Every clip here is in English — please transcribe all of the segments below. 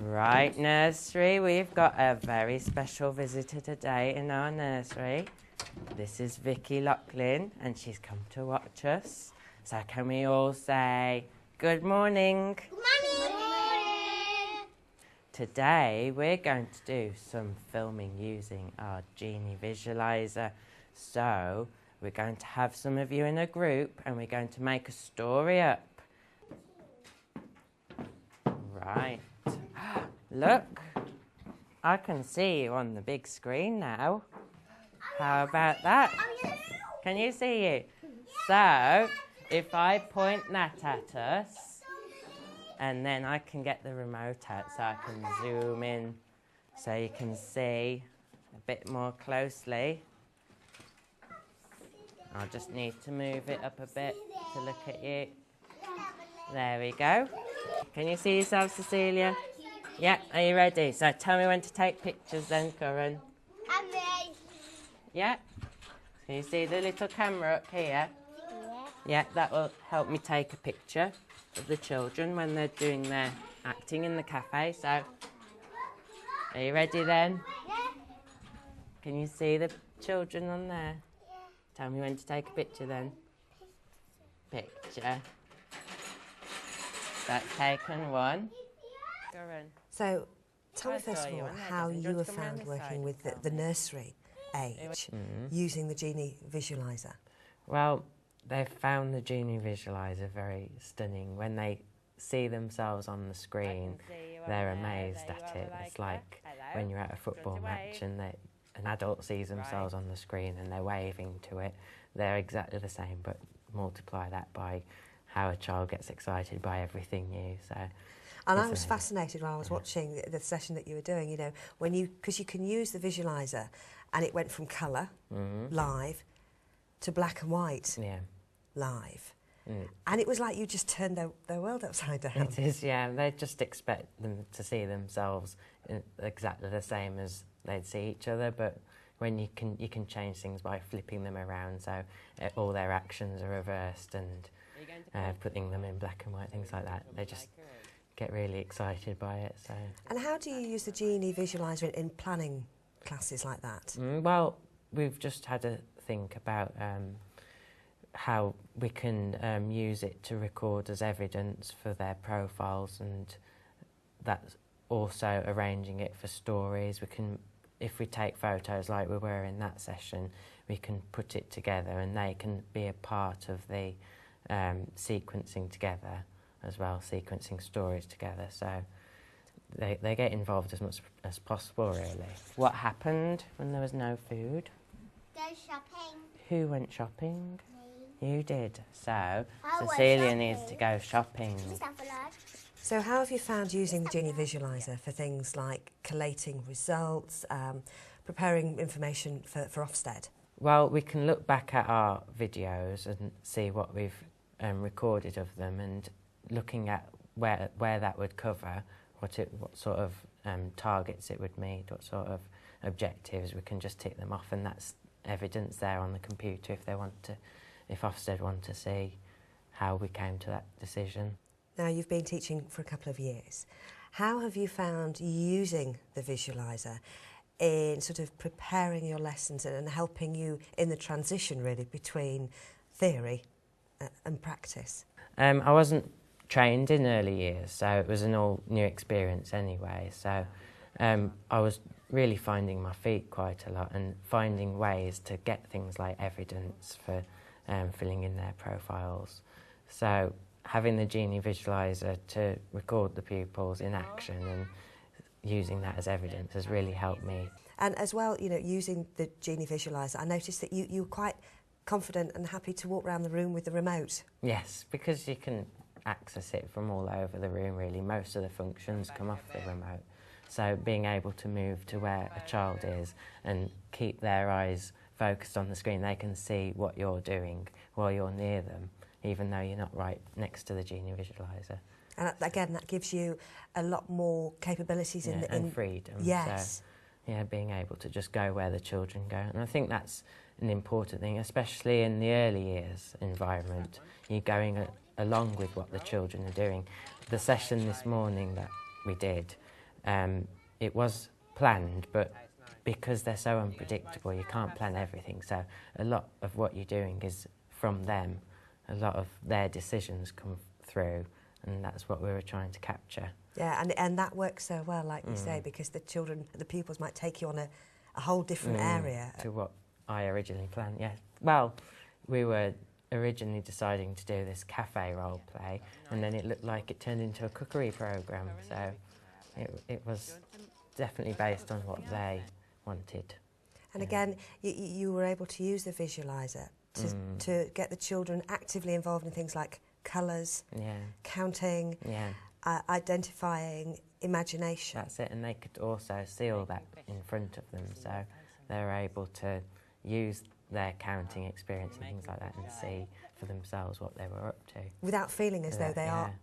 Right, nursery, we've got a very special visitor today in our nursery. This is Vicky Lachlan and she's come to watch us. So can we all say good morning? Good morning. Good morning. Today we're going to do some filming using our Genee Visualiser. So we're going to have some of you in a group and we're going to make a story up. Right. Look, I can see you on the big screen now. How about that? Can you see you? So, if I point that at us, and then I can get the remote out so I can zoom in so you can see a bit more closely. I'll just need to move it up a bit to look at you. There we go. Can you see yourself, Cecilia? Yeah, are you ready? So tell me when to take pictures then, Corinne. I'm ready. Yeah? Can you see the little camera up here? Yeah, that will help me take a picture of the children when they're doing their acting in the cafe. So, are you ready then? Yeah. Can you see the children on there? Yeah. Tell me when to take a picture then. Picture. That's taken one. Corinne. So, tell me first of all how you have found working with the nursery age using the Genee Visualiser. Well, they've found the Genee Visualiser very stunning. When they see themselves on the screen, they're amazed at it. It's like when you're at a football match and an adult sees themselves on the screen and they're waving to it. They're exactly the same, but multiply that by how a child gets excited by everything new. So. And I was fascinated while I was watching the session that you were doing, you know, because you can use the visualiser and it went from colour, live, to black and white, live. And it was like you just turned their world upside down. It is, yeah. They just expect them to see themselves exactly the same as they'd see each other, but when you can change things by flipping them around, so all their actions are reversed and putting them in black and white, things like that. They just get really excited by it. So. And how do you use the Genee Visualiser in planning classes like that? Well, we've just had a think about how we can use it to record as evidence for their profiles, and that's also arranging it for stories. We can, if we take photos like we were in that session, we can put it together and they can be a part of the sequencing together as well, sequencing stories together. So they get involved as much as possible, really. What happened when there was no food? Go shopping. Who went shopping? Me. You did. So I went Cecilia needs shopping. to go shopping. Mr Fullard. So how have you found using the Genee Visualiser for things like collating results, preparing information for Ofsted? Well, we can look back at our videos and see what we've recorded of them, and looking at where that would cover, what sort of targets it would meet, what sort of objectives. We can just tick them off, and that's evidence there on the computer if Ofsted want to see how we came to that decision. Now, you've been teaching for a couple of years. How have you found using the Visualiser in sort of preparing your lessons and helping you in the transition, really, between theory and practice? I wasn't trained in early years, so it was an all new experience anyway. So I was really finding my feet quite a lot and finding ways to get things like evidence for filling in their profiles. So having the Genee Visualiser to record the pupils in action and using that as evidence has really helped me. And as well, you know, using the Genee Visualiser, I noticed that you were quite confident and happy to walk around the room with the remote. Yes, because you can access it from all over the room, really. Most of the functions come off the remote. So being able to move to where a child is and keep their eyes focused on the screen, they can see what you're doing while you're near them, even though you're not right next to the Genee Visualiser. And again, that gives you a lot more capabilities and freedom. Yes. So, yeah, being able to just go where the children go. And I think that's an important thing, especially in the early years environment. You're going along with what the children are doing. The session this morning that we did, it was planned, but because they're so unpredictable, you can't plan everything. So a lot of what you're doing is from them. A lot of their decisions come through, and that's what we were trying to capture. Yeah, and that works so well, like you say, because the children, the pupils might take you on a whole different area. To what I originally planned, yeah. Well, we were originally deciding to do this cafe role play, and then it looked like it turned into a cookery programme, so it was definitely based on what they wanted. And again, you were able to use the Visualiser to get the children actively involved in things like colours, counting, identifying, imagination. That's it, and they could also see all that in front of them, so they were able to use their counting experience and things like that and see for themselves what they were up to. Without feeling as though they are,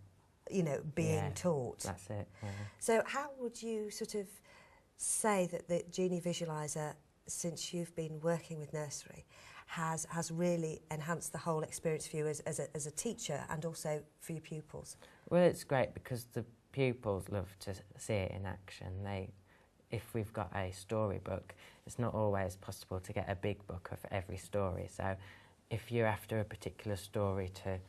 you know, being taught. That's it. Yeah. So how would you sort of say that the Genee Visualiser, since you've been working with Nursery, has really enhanced the whole experience for you as a teacher and also for your pupils? Well, it's great because the pupils love to see it in action. If we've got a storybook, it's not always possible to get a big book of every story. So if you're after a particular story to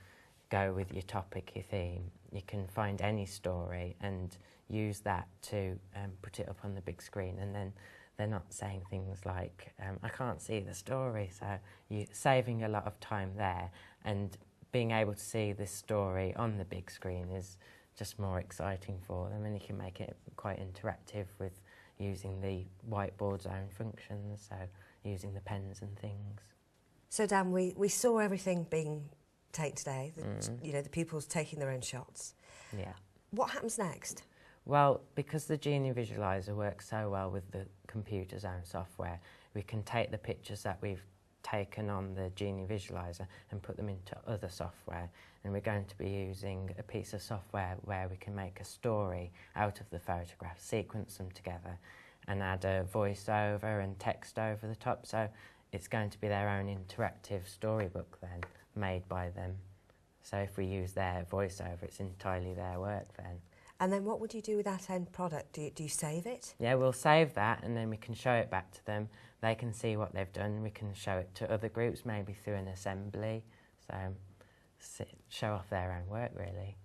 go with your topic, your theme, you can find any story and use that to put it up on the big screen, and then they're not saying things like, I can't see the story, so you're saving a lot of time there, and being able to see this story on the big screen is just more exciting for them, and you can make it quite interactive with using the whiteboard's own functions, so using the pens and things. So Dan, we saw everything being taken today, you know, the pupils taking their own shots. Yeah. What happens next? Well, because the Genee Visualiser works so well with the computer's own software, we can take the pictures that we've taken on the Genee Visualiser and put them into other software, and we're going to be using a piece of software where we can make a story out of the photographs, sequence them together and add a voiceover and text over the top, so it's going to be their own interactive storybook then, made by them. So if we use their voiceover, it's entirely their work then. And then what would you do with that end product? Do you save it? Yeah, we'll save that and then we can show it back to them. They can see what they've done. We can show it to other groups, maybe through an assembly. So show off their own work, really.